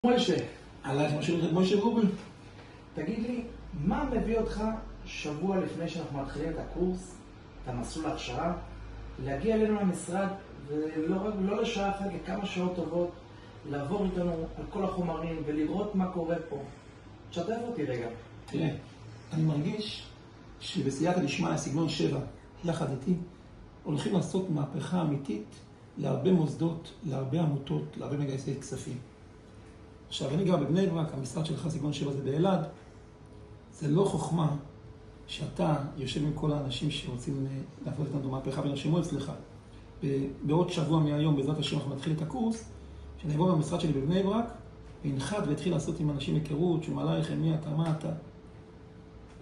מוישה, עליי משה רובל. תגיד לי, מה מביא אותך שבוע לפני שאנחנו מתחילים את הקורס, את המסלול ההכשרה, להגיע אלינו למשרד ולא לשעה אחת, לכמה שעות טובות, לעבור איתנו על כל החומרים ולראות מה קורה פה? תשתף אותי רגע. תראה, אני מרגיש שבסייעתא דשמיא סגנון 7, יחד איתי, הולכים לעשות מהפכה אמיתית להרבה מוסדות, להרבה עמותות, להרבה מגייסי כספים. עכשיו, אני גר בבני ברק, המשרד שלך סגנון 7 זה באלעד. זה לא חוכמה שאתה יושב עם כל האנשים שרוצים לעשות איתנו מהפכה ונרשמו אצלך. בעוד שבוע מהיום, בעזרת השם, אנחנו נתחיל את הקורס, שאני אבוא במשרד שלי בבני ברק, וינחת והתחיל לעשות עם אנשים היכרות, שהוא מעלה לכם מי אתה, מה אתה.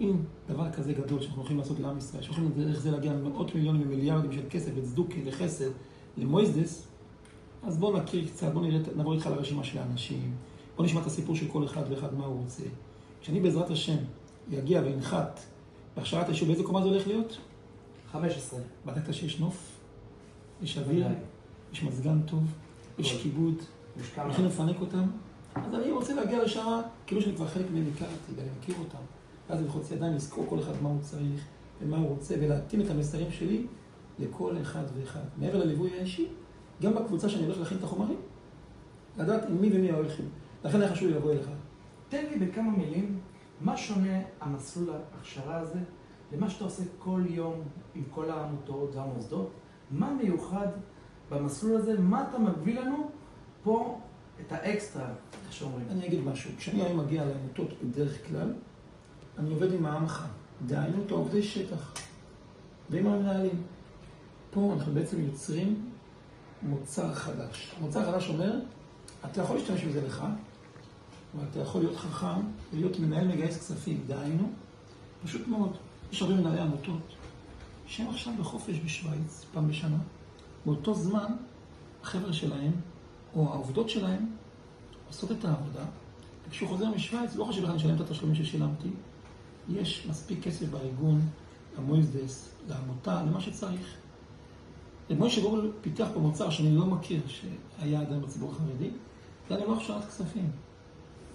אם דבר כזה גדול שאנחנו הולכים לעשות לעם ישראל, שאנחנו דרך זה להגיע מאות מיליונים ומיליארדים של כסף, לצדוקי, לחסד, למויזדס, אז בואו נכיר קצת, בואו נעבור איתך לרשימה של האנשים, בואו נשמע את הסיפור של כל אחד ואחד מה הוא רוצה. כשאני בעזרת השם יגיע וינחת בהכשרת היישוב, באיזה קומה זה הולך להיות? 15. בדקת שיש נוף, יש אוויר, יש מזגן טוב, יש כיבוד, הולכים לפנק אותם. אז אני רוצה להגיע לשם, כאילו שאני כבר חלק מהם הכרתי, ואני מכיר אותם. ואז אני חוצי עדיין לזכור כל אחד מה הוא צריך ומה הוא רוצה, ולהתאים את המסרים שלי לכל אחד ואחד. מעבר לליווי האישי, גם בקבוצה שאני הולך להכין את החומרים, לדעת עם מי ומי הולכים. לכן היה חשוב לבוא אליך. תן לי בכמה מילים, מה שונה המסלול ההכשרה הזה למה שאתה עושה כל יום עם כל העמותות והמוסדות? מה מיוחד במסלול הזה? מה אתה מביא לנו פה את האקסטרה, איך שאומרים? אני אגיד משהו. כשאני היום מגיע לעמותות בדרך כלל, אני עובד עם העמך, דהיינו את העובדי שטח, ועם המנהלים. פה אנחנו בעצם יוצרים מוצר חדש. המוצר החדש אומר, אתה יכול להשתמש בזה לך, אבל אתה יכול להיות חכם ולהיות מנהל מגייס כספים. דהיינו, פשוט מאוד. יש הרבה מנהלי עמותות שהם עכשיו בחופש בשוויץ, פעם בשנה. באותו זמן, החבר'ה שלהם, או העובדות שלהם, עושות את העבודה, וכשהוא חוזר משוויץ, לא חושב לך לשלם את התשלומים ששילמתי, יש מספיק כסף בארגון, למויזדס, לעמותה, למה שצריך. משה רובל פיתח פה מוצר שאני לא מכיר שהיה עדיין בציבור החרדי, זה אני לא הכשרת כספים.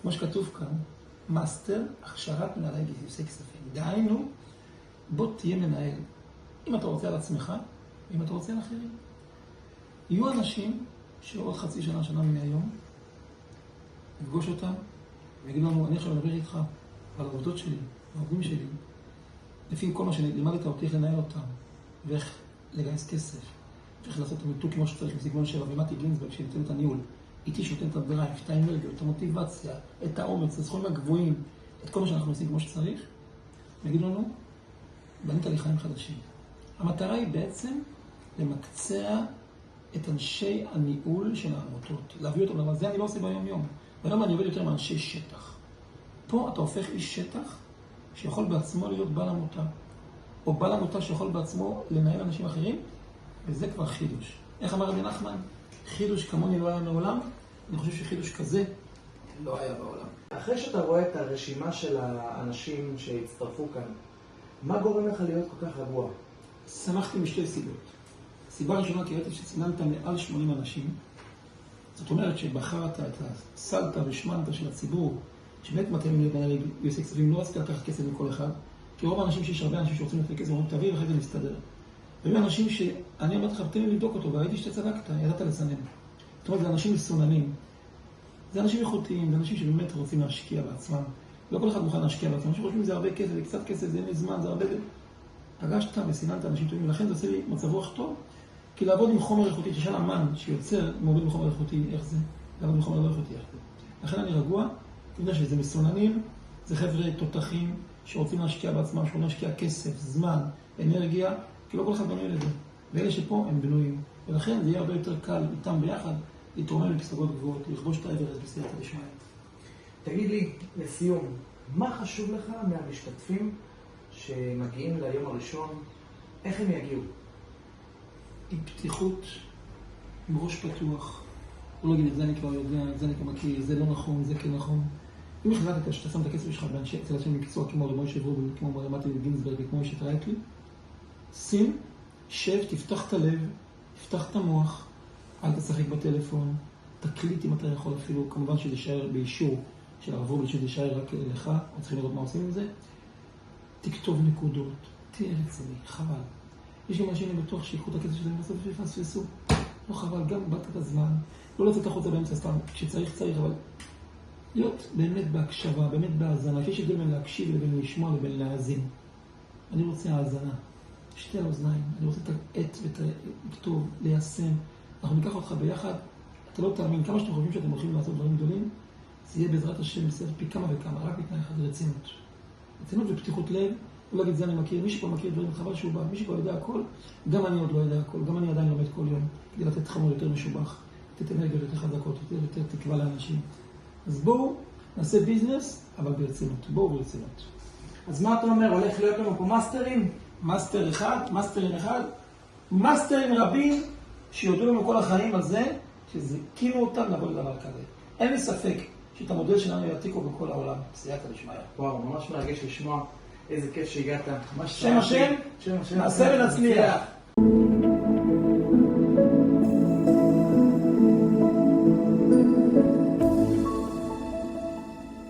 כמו שכתוב כאן, מאסטר, הכשרת מנהלי גיוסי כספים. דהיינו, בוא תהיה מנהל. אם אתה רוצה על עצמך, ואם אתה רוצה על אחרים. יהיו אנשים שעוד חצי שנה, שנה מהיום, נפגוש אותם, ויגידו לנו, אני עכשיו מדבר איתך על העובדות שלי, העובדים שלי, לפי כל מה שלימדת אותי איך לנהל אותם, ואיך לגייס כסף, ואיך לעשות את המיתוג כמו שצריך, בסגנון 7, ומתי גינזברג שנותן את הניהול, איתי שנותן את הדרייב, את האנרגיות, את המוטיבציה, את האומץ, את הסכומים הגבוהים, את כל מה שאנחנו עושים כמו שצריך, ויגידו לנו, בנית לי חיים חדשים. המטרה היא בעצם למקצע את אנשי הניהול של העמותות, להביא אותם, אבל זה אני לא עושה ביום יום. ביום אני עובד יותר מאנשי שטח. פה אתה הופך איש שטח שיכול בעצמו להיות בעל עמותה, או בעל עמותה שיכול בעצמו לנהל אנשים אחרים, וזה כבר חידוש. איך אמר רבי נחמן? חידוש כמוני לא היה מעולם, אני חושב שחידוש כזה לא היה בעולם. אחרי שאתה רואה את הרשימה של האנשים שהצטרפו כאן, מה גורם לך להיות כל כך רגוע? שמחתי משתי סיבות. סיבה ראשונה, כי ראיתי שציננת מעל 80 אנשים. זאת אומרת שבחרת את הסלטה ושמנת של הציבור, שבאמת מתאים לבעלי גיוסי כספים, לא רציתי לקחת כסף מכל אחד, כי רוב האנשים שיש הרבה אנשים שרוצים לתת כסף, אומרים תביא ואחרי זה מסתדר. והיו אנשים שאני אמרתי לך, תן לי לבדוק אותו, וראיתי שאתה צדקת, ידעת לסנן. זאת אומרת, זה אנשים מסוננים. זה אנשים איכותיים, זה אנשים שבאמת רוצים להשקיע בעצמם. לא כל אחד מוכן להשקיע בעצמם. אנשים חושבים שזה הרבה כסף, זה קצת כסף, זה אין לי זמן, זה הרבה... פגשת וסיננת אנשים טובים, ולכן זה עושה לי מצב רוח טוב, כי לעבוד עם חומר איכותי, ששאל אמן שיוצר מוריד מחומר איכותי, איך זה? לעבוד עם חומר לא איכותי, איך זה? לכן אני רגוע, כי יודע שזה מסוננים, זה חבר'ה תותחים שרוצים להשקיע בעצמם, שרוצים להשקיע כסף, זמן, אנרגיה, כי לא כל אחד בנוי לזה. ואלה שפה הם בנויים. ולכן זה יהיה הרבה יותר קל איתם ביחד להתרומם לפסגות גבוהות, לכבוש את האברסט בסייעתא דשמיא. תגיד לי, לסיום, מה חשוב לך מהמשתתפים שמגיעים ליום הראשון? איך הם יגיעו? עם פתיחות, עם ראש פתוח. הוא לא יגיד, את זה אני כבר יודע, את זה אני כבר מכיר, זה לא נכון, זה כן נכון. אם החלטת שאתה שם את הכסף שלך אצל אנשי מקצוע כמו משה רובל, כמו מתי גינזברג וכמו משה טרייטלי, שים, שב, תפתח את הלב, תפתח את המוח, אל תשחק בטלפון, תקליט אם אתה יכול אפילו, כמובן שזה יישאר באישור של הרב רובל, שזה יישאר רק לך, אנחנו צריכים לראות מה עושים עם זה. תכתוב נקודות, תהיה רציני, חבל. יש גם אנשים בטוח שיקחו את הכסף שלהם בסוף ויפספסו. לא חבל, גם באת את הזמן, לא לצאת החוצה באמצע סתם, כשצריך צריך, אבל להיות באמת בהקשבה, באמת בהאזנה, שיש הבדל בין להקשיב לבין לשמוע לבין להאזין. אני רוצה האזנה, שתי האוזניים, אני רוצה את העט ואת הכתוב, ליישם. אנחנו ניקח אותך ביחד, אתה לא תאמין, כמה שאתם חושבים שאתם הולכים לעשות דברים גדולים, זה יהיה בעזרת השם בסדר פי כמה וכמה, רק בתנאי אחד, רצינות. רצינות ופתיחות לב, לא להגיד זה אני מכיר, מי שפה מכיר דברים, חבל שהוא בא, מי שפה יודע הכל, גם אני עוד לא יודע הכל, גם אני עדיין לומד כל יום, כדי לתת חמור יותר משובח, לתת אנרגיות יותר חזקות, יותר תקווה לאנשים. אז בואו נעשה ביזנס, אבל ברצינות, בואו ברצינות. אז מה אתה אומר, הולך להיות לנו פה מאסטרים? מאסטר אחד, מאסטרים רבים שיודעו לנו כל החיים על זה, שזיכינו אותם לבוא לדבר כזה. אין לי ספק שאת המודל שלנו יעתיקו בכל העולם, סייעתא דשמיא. וואו, ממש מרגש לשמוע איזה כיף שהגעת. שם השם, נעשה ונצליח.